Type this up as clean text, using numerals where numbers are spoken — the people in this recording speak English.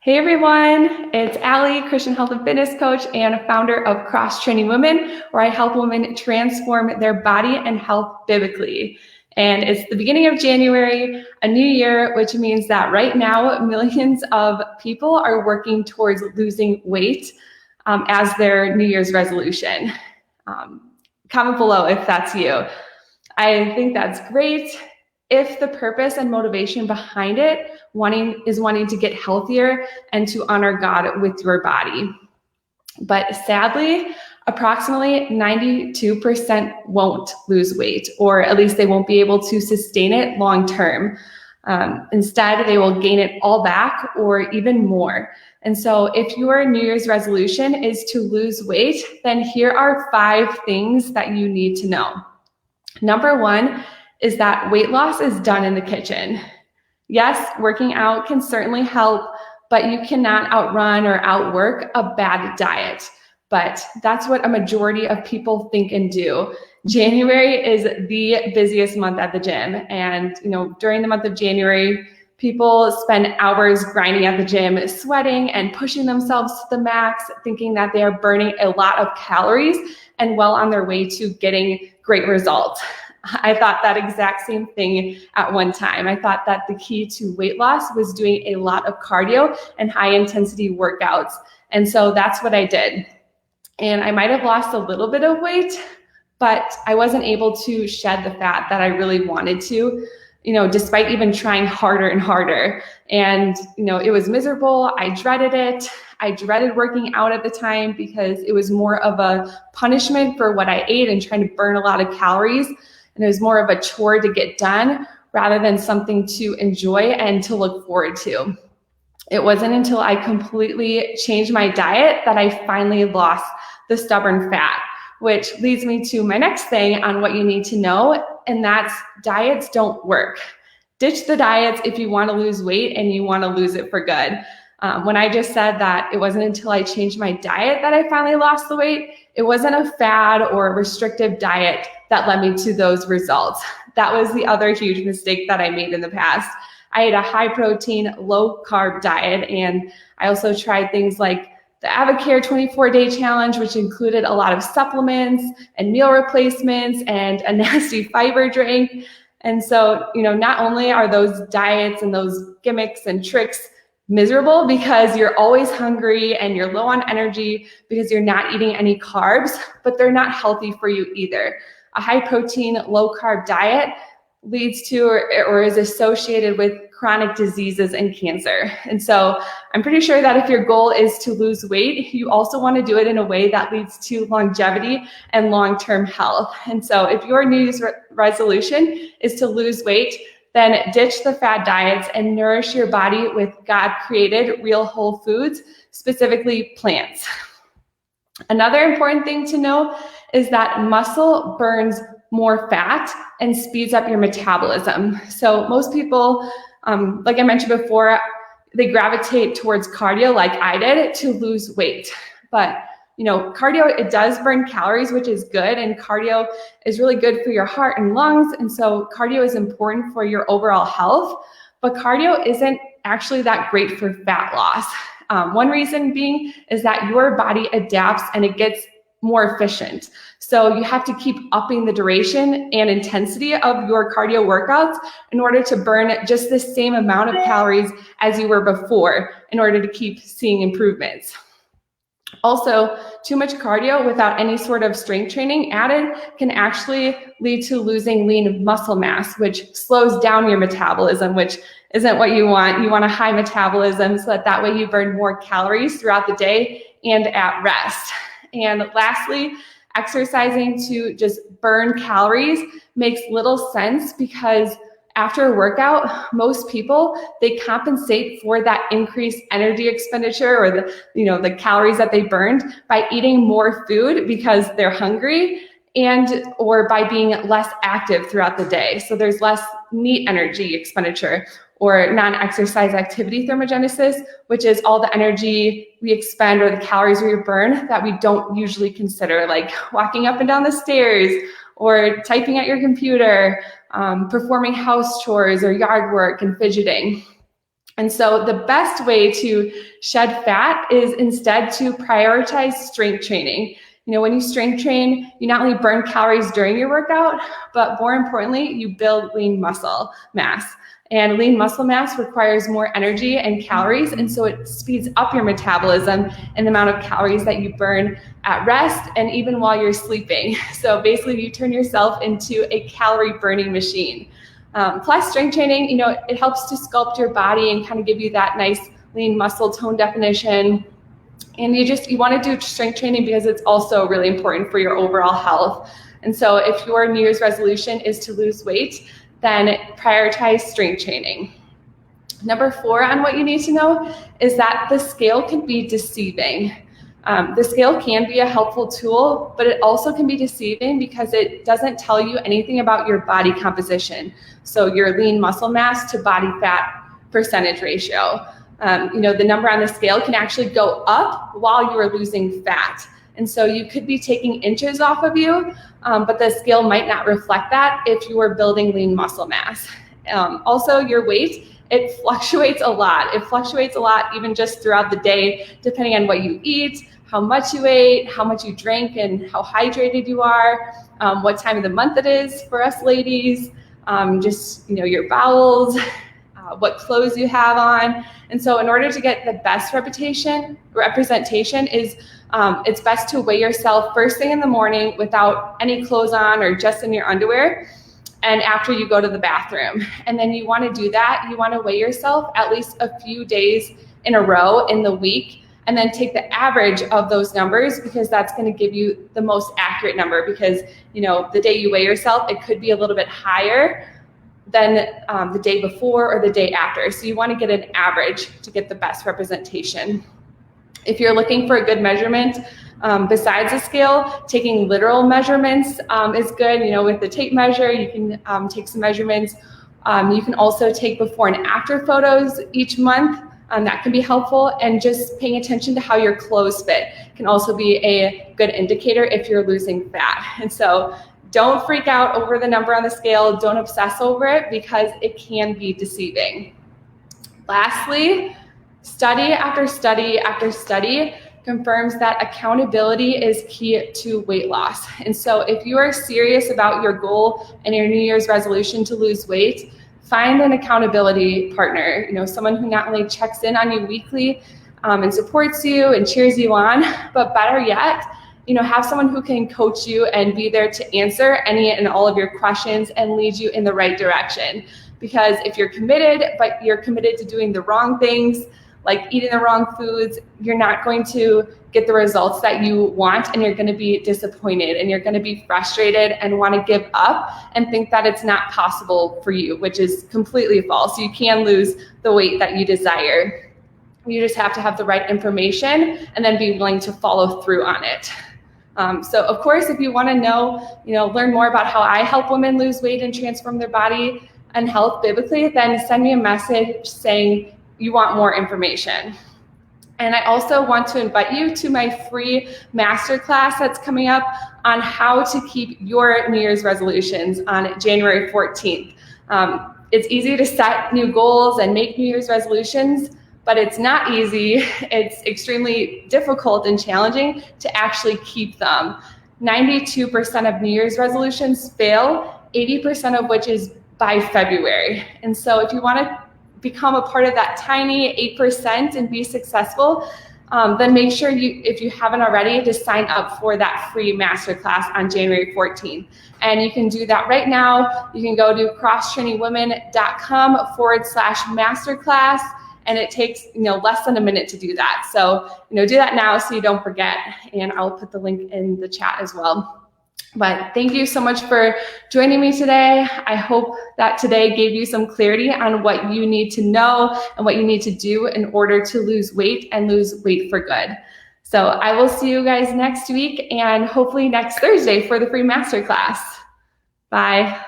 Hey everyone, it's Allie, Christian health and fitness coach and founder of Cross Training Women, where I help women transform their body and health biblically. And it's the beginning of January, a new year, which means that right now millions of people are working towards losing weight as their New Year's resolution. Comment below if that's you. I think that's great. If the purpose and motivation behind it wanting to get healthier and to honor God with your body. But sadly, approximately 92% won't lose weight, or at least they won't be able to sustain it long term. Instead, they will gain it all back or even more. And so if your New Year's resolution is to lose weight, then here are 5 things that you need to know. Number 1 is that weight loss is done in the kitchen. Yes, working out can certainly help, but you cannot outrun or outwork a bad diet. But that's what a majority of people think and do. January is the busiest month at the gym. And during the month of January, people spend hours grinding at the gym, sweating and pushing themselves to the max, thinking that they are burning a lot of calories and well on their way to getting great results. I thought that exact same thing at one time. I thought that the key to weight loss was doing a lot of cardio and high intensity workouts. And so that's what I did. And I might have lost a little bit of weight, but I wasn't able to shed the fat that I really wanted to, despite even trying harder and harder. And, it was miserable. I dreaded it. I dreaded working out at the time because it was more of a punishment for what I ate and trying to burn a lot of calories. And it was more of a chore to get done rather than something to enjoy and to look forward to. It wasn't until I completely changed my diet that I finally lost the stubborn fat, which leads me to my next thing on what you need to know, and that's diets don't work. Ditch the diets if you want to lose weight and you want to lose it for good. When I just said that it wasn't until I changed my diet that I finally lost the weight, it wasn't a fad or a restrictive diet that led me to those results. That was the other huge mistake that I made in the past. I ate a high protein, low carb diet, and I also tried things like the Avocare 24-day challenge, which included a lot of supplements and meal replacements and a nasty fiber drink. And so, not only are those diets and those gimmicks and tricks miserable because you're always hungry and you're low on energy because you're not eating any carbs, but they're not healthy for you either. A high protein, low carb diet leads to or is associated with chronic diseases and cancer. And so I'm pretty sure that if your goal is to lose weight, you also want to do it in a way that leads to longevity and long-term health. And so if your New Year's resolution is to lose weight, then ditch the fad diets and nourish your body with God-created real whole foods, specifically plants. Another important thing to know is that muscle burns more fat and speeds up your metabolism. So most people, like I mentioned before, they gravitate towards cardio like I did to lose weight. But cardio, it does burn calories, which is good. And cardio is really good for your heart and lungs. And so cardio is important for your overall health. But cardio isn't actually that great for fat loss. One reason being is that your body adapts and it gets more efficient. So you have to keep upping the duration and intensity of your cardio workouts in order to burn just the same amount of calories as you were before in order to keep seeing improvements. Also, too much cardio without any sort of strength training added can actually lead to losing lean muscle mass, which slows down your metabolism, which isn't what you want. You want a high metabolism so that way you burn more calories throughout the day and at rest. And lastly, exercising to just burn calories makes little sense because after a workout, most people, they compensate for that increased energy expenditure or the calories that they burned by eating more food because they're hungry or by being less active throughout the day. So there's less NEAT energy expenditure or non-exercise activity thermogenesis, which is all the energy we expend or the calories we burn that we don't usually consider, like walking up and down the stairs or typing at your computer, performing house chores or yard work and fidgeting. And so the best way to shed fat is instead to prioritize strength training. When you strength train, you not only burn calories during your workout, but more importantly, you build lean muscle mass. And lean muscle mass requires more energy and calories, and so it speeds up your metabolism and the amount of calories that you burn at rest and even while you're sleeping. So basically, you turn yourself into a calorie burning machine. Plus, strength training, it helps to sculpt your body and kind of give you that nice lean muscle tone definition. And you want to do strength training because it's also really important for your overall health. And so if your New Year's resolution is to lose weight, then prioritize strength training. Number 4 on what you need to know is that the scale can be deceiving. The scale can be a helpful tool, but it also can be deceiving because it doesn't tell you anything about your body composition. So your lean muscle mass to body fat percentage ratio. The number on the scale can actually go up while you are losing fat. And so you could be taking inches off of you, but the scale might not reflect that if you are building lean muscle mass. Also, your weight, it fluctuates a lot. It fluctuates a lot even just throughout the day, depending on what you eat, how much you ate, how much you drank, and how hydrated you are, what time of the month it is for us ladies, your bowels, what clothes you have on. And so in order to get the best representation is it's best to weigh yourself first thing in the morning without any clothes on or just in your underwear, and after you go to the bathroom. And then you want to do that, you want to weigh yourself at least a few days in a row in the week, and then take the average of those numbers, because that's going to give you the most accurate number. Because the day you weigh yourself, it could be a little bit higher than the day before or the day after. So you want to get an average to get the best representation. If you're looking for a good measurement, besides the scale, taking literal measurements is good. With the tape measure, you can take some measurements. You can also take before and after photos each month. That can be helpful. And just paying attention to how your clothes fit can also be a good indicator if you're losing fat. And so don't freak out over the number on the scale. Don't obsess over it, because it can be deceiving. Lastly, study after study after study confirms that accountability is key to weight loss. And so if you are serious about your goal and your New Year's resolution to lose weight, find an accountability partner, someone who not only checks in on you weekly and supports you and cheers you on, but better yet, have someone who can coach you and be there to answer any and all of your questions and lead you in the right direction. Because if you're committed, but you're committed to doing the wrong things, like eating the wrong foods, you're not going to get the results that you want, and you're going to be disappointed, and you're going to be frustrated and want to give up and think that it's not possible for you, which is completely false. You can lose the weight that you desire. You just have to have the right information and then be willing to follow through on it. So of course, if you want to learn more about how I help women lose weight and transform their body and health biblically, then send me a message saying you want more information. And I also want to invite you to my free masterclass that's coming up on how to keep your New Year's resolutions on January 14th. It's easy to set new goals and make New Year's resolutions, but it's not easy. It's extremely difficult and challenging to actually keep them. 92% of New Year's resolutions fail, 80% of which is by February. And so if you want to become a part of that tiny 8% and be successful, then make sure if you haven't already, to sign up for that free masterclass on January 14th. And you can do that right now. You can go to crosstrainingwomen.com/masterclass, and it takes less than a minute to do that. So do that now so you don't forget, and I'll put the link in the chat as well. But thank you so much for joining me today. I hope that today gave you some clarity on what you need to know and what you need to do in order to lose weight and lose weight for good. So I will see you guys next week, and hopefully next Thursday for the free masterclass. Bye.